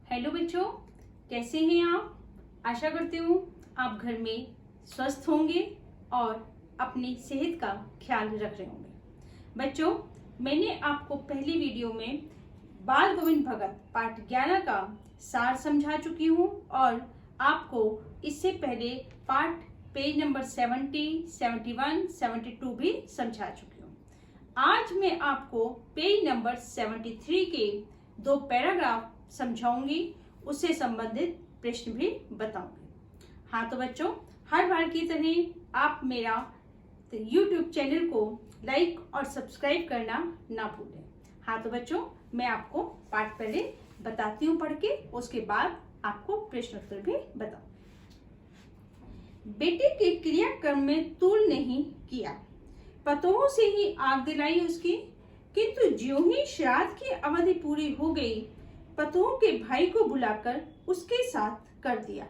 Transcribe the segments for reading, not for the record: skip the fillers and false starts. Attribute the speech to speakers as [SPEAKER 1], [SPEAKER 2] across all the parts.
[SPEAKER 1] Hello बच्चों, कैसे हैं आप। आशा करती हूँ आप घर में स्वस्थ होंगे और अपनी सेहत का ख्याल रख रहे होंगे। बच्चों, मैंने आपको पहली वीडियो में बाल गोविंद भगत पाठ 11 का सार समझा चुकी हूँ और आपको इससे पहले पाठ पेज नंबर 70, 71, 72 भी समझा चुकी हूँ। आज मैं आपको पेज नंबर 73 के 2 पैराग्राफ समझाऊंगी, उससे संबंधित प्रश्न भी बताऊंगी। हाँ तो बच्चों, हर बार की तरह आप मेरा YouTube चैनल को लाइक और सब्सक्राइब करना ना भूलें। हाँ तो बच्चों, मैं आपको पाठ पहले बताती हूँ पढ़ के, उसके बाद आपको प्रश्न उत्तर भी बताऊं। बेटे के क्रियाक्रम में तूल नहीं किया, पतों से ही आग दिलाई उसकी, किंतु ज्यों ही श्राद्ध की अवधि पूरी हो गई, पतों के भाई को बुलाकर उसके साथ कर दिया,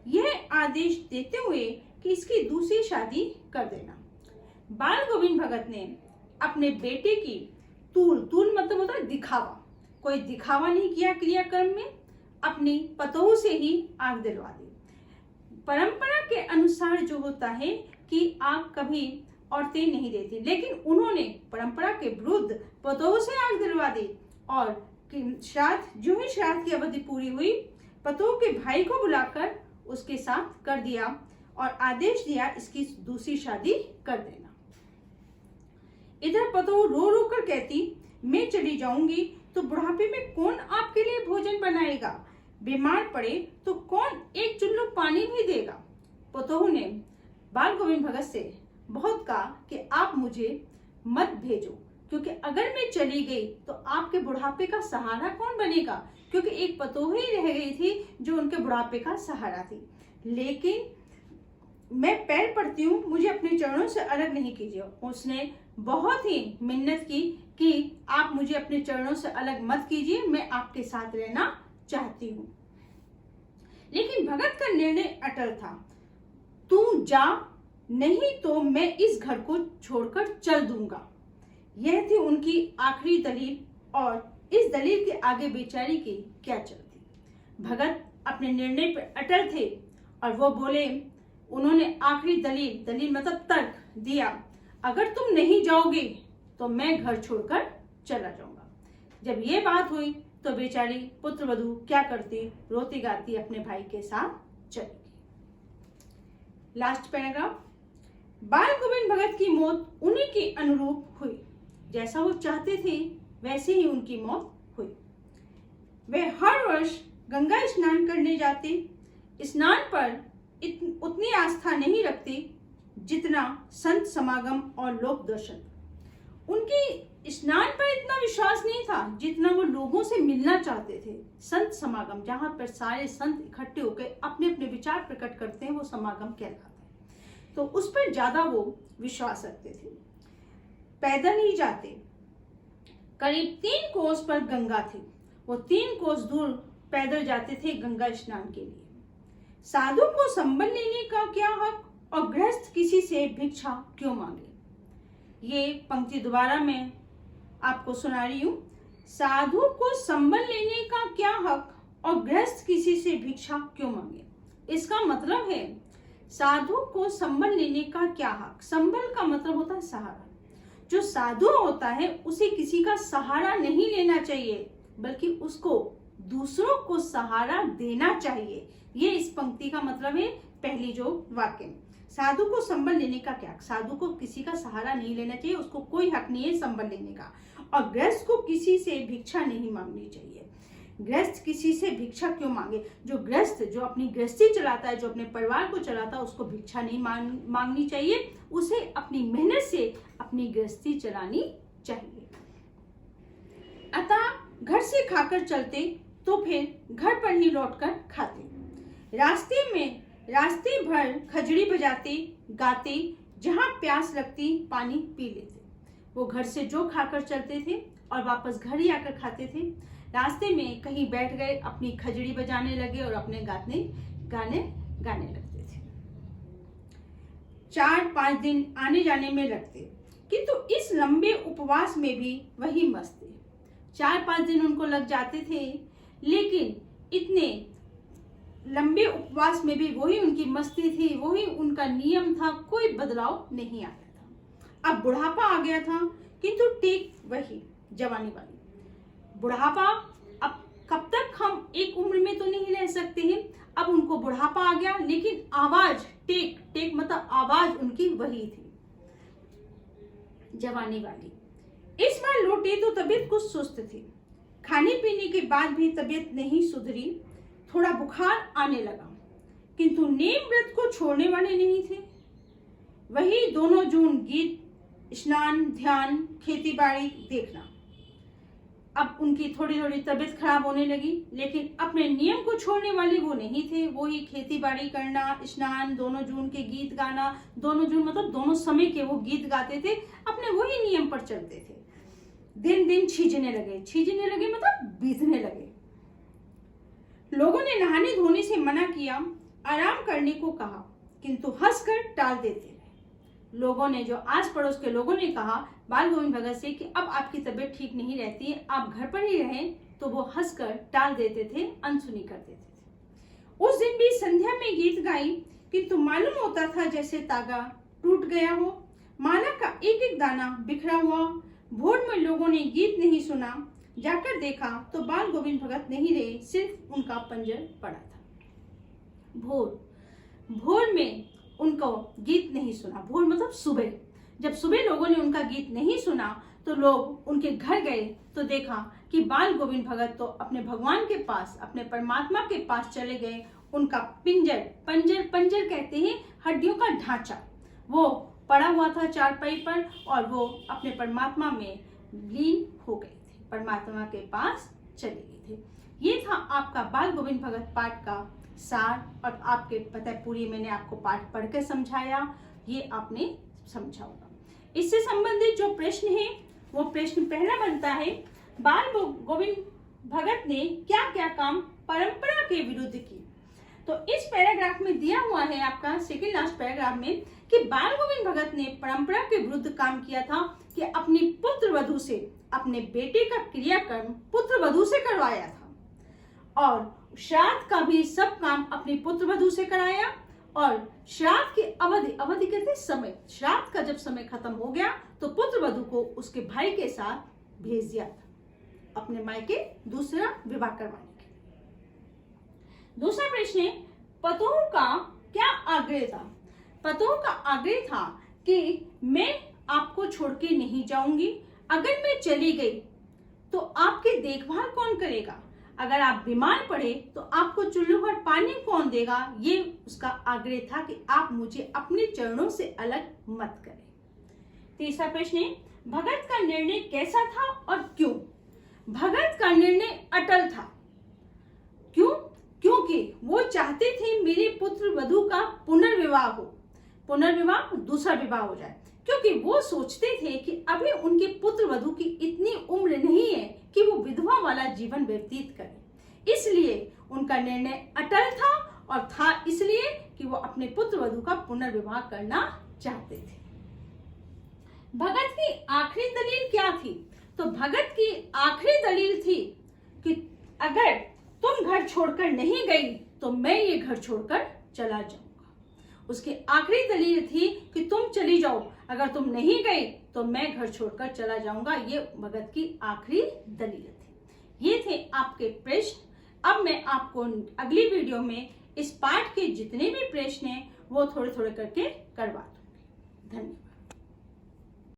[SPEAKER 1] यह आदेश देते हुए कि इसकी दूसरी शादी कर देना। बाल गोविंद भगत ने अपने बेटे की तूल मतलब होता है दिखावा, कोई दिखावा नहीं किया क्रियाक्रम में, अपनी पतों से ही आग दिलवा दी। परंपरा के अनुसार जो होता है कि आग कभी औरतें नहीं देती, लेकिन उन्होंने परंपरा के विरुद्ध पतों से आग दिलवा दी और जो ही श्राद्ध की अवधि पूरी हुई, पतों के भाई को बुलाकर उसके साथ कर दिया और आदेश दिया इसकी दूसरी शादी कर देना। इधर पतों रो रो कर कहती, मैं चली जाऊंगी तो बुढ़ापे में कौन आपके लिए भोजन बनाएगा, बीमार पड़े तो कौन एक चुल्लू पानी भी देगा। पतों ने बाल गोविंद भगत से बहुत कहा कि आप मुझे मत भेजो, क्योंकि अगर मैं चली गई तो आपके बुढ़ापे का सहारा कौन बनेगा, क्योंकि एक पतोह ही रह गई थी जो उनके बुढ़ापे का सहारा थी। लेकिन मैं पैर पड़ती हूँ, मुझे अपने चरणों से अलग नहीं कीजिए। उसने बहुत ही मिन्नत की कि आप मुझे अपने चरणों से अलग मत कीजिए, मैं आपके साथ रहना चाहती हूँ। लेकिन भगत का निर्णय अटल था, तू जा, नहीं तो मैं इस घर को छोड़कर चल दूंगा। यह थी उनकी आखिरी दलील और इस दलील के आगे बेचारी की क्या चलती। भगत अपने निर्णय पर अटल थे और वो बोले, उन्होंने आखिरी दलील मतलब तर्क दिया, अगर तुम नहीं जाओगे तो मैं घर छोड़कर चला जाऊंगा। जब ये बात हुई तो बेचारी पुत्रवधू क्या करती, रोती गाती अपने भाई के साथ चली गई। Last paragraph. बाल गोविंद भगत की मौत उन्हीं के अनुरूप हुई, जैसा वो चाहते थे वैसे ही उनकी मौत हुई। वे हर वर्ष गंगा स्नान करने जाते, स्नान पर उतनी आस्था नहीं रखते जितना संत समागम और लोक दर्शन। उनकी स्नान पर इतना विश्वास नहीं था जितना वो लोगों से मिलना चाहते थे। संत समागम, जहां पर सारे संत इकट्ठे होकर अपने अपने विचार प्रकट करते हैं, वो समागम कहलाता है, तो उस पर ज्यादा वो विश्वास रखते थे। पैदल ही जाते, करीब 3 कोस पर गंगा थी, वो 3 कोस दूर पैदल जाते थे गंगा स्नान के लिए। साधु को संबल लेने का क्या हक और गृहस्थ किसी से भिक्षा क्यों मांगे। ये पंक्ति दोबारा मैं आपको सुना रही हूँ। साधु को संबल लेने का क्या हक और गृहस्थ किसी से भिक्षा क्यों मांगे। इसका मतलब है साधु को संबल लेने का क्या हक। संबल का मतलब होता है सहारा। जो साधु होता है उसे किसी का सहारा नहीं लेना चाहिए, बल्कि उसको दूसरों को सहारा देना चाहिए। ये इस पंक्ति का मतलब है। पहली जो वाक्य, साधु को संबल लेने का क्या, साधु को किसी का सहारा नहीं लेना चाहिए, उसको कोई हक नहीं है संबल लेने का, और गृहस्थ को किसी से भिक्षा नहीं मांगनी चाहिए। गृहस्थ किसी से भिक्षा क्यों मांगे। जो गृहस्थ जो अपनी गृहस्थी चलाता है, जो अपने परिवार को चलाता है, उसको भिक्षा नहीं मांगनी चाहिए, उसे अपनी मेहनत से अपनी गृहस्थी चलानी चाहिए। अतः घर से खाकर चलते तो फिर घर पर ही लौटकर खाते। रास्ते भर खजड़ी बजाते गाते, जहां प्यास लगती पानी पी लेते। वो घर से जो खाकर चलते थे और वापस घर ही आकर खाते थे। रास्ते में कहीं बैठ गए, अपनी खजड़ी बजाने लगे और अपने गाने गाने लगते थे। 4-5 दिन आने जाने में लगते, किंतु इस लंबे उपवास में भी वही मस्त थे। 4-5 दिन उनको लग जाते थे, लेकिन इतने लंबे उपवास में भी वही उनकी मस्ती थी, वही उनका नियम था, कोई बदलाव नहीं आया था। अब बुढ़ापा आ गया था, किंतु टेक वही जवानी वाली। बुढ़ापा, अब कब तक हम एक उम्र में तो नहीं रह सकते हैं। अब उनको बुढ़ापा आ गया, लेकिन आवाज टेक मतलब आवाज उनकी वही थी, जवानी वाली। इस बार लौटे तो तबीयत कुछ सुस्त थी। खाने पीने के बाद भी तबीयत नहीं सुधरी, थोड़ा बुखार आने लगा, किंतु नेम व्रत को छोड़ने वाले नहीं थे। वही दोनों जून गीत, स्नान, ध्यान, खेती बाड़ी देखना। अब उनकी थोड़ी थोड़ी तबीयत खराब होने लगी, लेकिन अपने नियम को छोड़ने वाले वो नहीं थे। वो ही खेती बाड़ी करना, स्नान, दोनों जून के गीत गाना, दोनों जून मतलब दोनों समय के वो गीत गाते थे, अपने वही नियम पर चलते थे। दिन दिन छीजने लगे मतलब बीतने लगे। लोगों ने नहाने धोने से मना किया, आराम करने को कहा, किंतु हंसकर टाल देते रहे। लोगों ने, जो आस पड़ोस के लोगों ने कहा बाल गोविंद भगत से कि अब आपकी तबीयत ठीक नहीं रहती, आप घर पर ही रहें, तो वो हंसकर टाल देते थे, अनसुनी कर देते थे। उस दिन भी संध्या में गीत गाई, किंतु मालूम होता था जैसे तागा टूट गया हो, माला का एक एक दाना बिखरा हुआ। भोर में लोगों ने गीत नहीं सुना, जाकर देखा तो बाल गोविंद भगत नहीं रहे, सिर्फ उनका पंजर पड़ा था। भोर में उनको गीत नहीं सुना। भोर मतलब सुबह। जब सुबह लोगों ने उनका गीत नहीं सुना तो लोग उनके घर गए तो देखा कि बाल गोविंद भगत तो अपने भगवान के पास, अपने परमात्मा के पास चले गए। उनका पंजर कहते हैं हड्डियों का ढांचा, वो पड़ा हुआ था चारपाई पर, और वो अपने परमात्मा में लीन हो गए थे, परमात्मा के पास चले गए थे। ये था आपका बाल गोविंद भगत पाठ का सार, और आपके पता पूरी मैंने आपको पाठ पढ़ के समझाया, ये आपने समझा होगा। इससे संबंधित जो प्रश्न है, वो प्रश्न पहला बनता है, बाल गोविंद भगत ने क्या क्या काम परंपरा के विरुद्ध की। तो इस पैराग्राफ में दिया हुआ है आपका सेकंड लास्ट पैराग्राफ में कि बाल गोविंद भगत ने परंपरा के विरुद्ध काम किया था कि अपनी पुत्र वधू से, अपने बेटे का क्रियाकर्म पुत्र वधू से करवाया था, और श्राद्ध का भी सब काम अपनी पुत्र वधू से कराया, और श्राद्ध की अवधि कहते समय, श्राद्ध का जब समय खत्म हो गया तो पुत्र वधू को उसके भाई के साथ भेज दिया था अपने मायके दूसरा विवाह करवाने के। दूसरा प्रश्न है, पतोह का क्या आग्रह था। पतोह का आग्रह था कि मैं आपको छोड़ के नहीं जाऊंगी, अगर मैं चली गई तो आपकी देखभाल कौन करेगा, अगर आप बीमार पड़े तो आपको चूल्हे पर पानी कौन देगा। ये उसका आग्रह था कि आप मुझे अपने चरणों से अलग मत करें। तीसरा प्रश्न है, भगत का निर्णय कैसा था और क्यों। भगत का निर्णय अटल था। क्यों? क्योंकि वो चाहते थे मेरे पुत्र वधू का पुनर्विवाह हो, पुनर्विवाह दूसरा विवाह हो जाए, क्योंकि वो सोचते थे कि अभी उनके पुत्र वधू की इतनी उम्र नहीं है कि वो विधवा वाला जीवन व्यतीत करें। इसलिए उनका निर्णय अटल था, और था इसलिए कि वो अपने पुत्र वधू का पुनर्विवाह करना चाहते थे। भगत की आखिरी दलील क्या थी। तो भगत की आखिरी दलील थी कि अगर तुम घर छोड़कर नहीं गई तो मैं ये घर छोड़कर चला जाऊंगा। उसकी आखिरी दलील थी कि तुम चली जाओ, अगर तुम नहीं गई तो मैं घर छोड़कर चला जाऊंगा। ये भगत की आखिरी दलील थी। ये थे आपके प्रश्न। अब मैं आपको अगली वीडियो में इस पाठ के जितने भी प्रश्न हैं वो थोड़े थोड़े करके करवा दूंगी। धन्यवाद।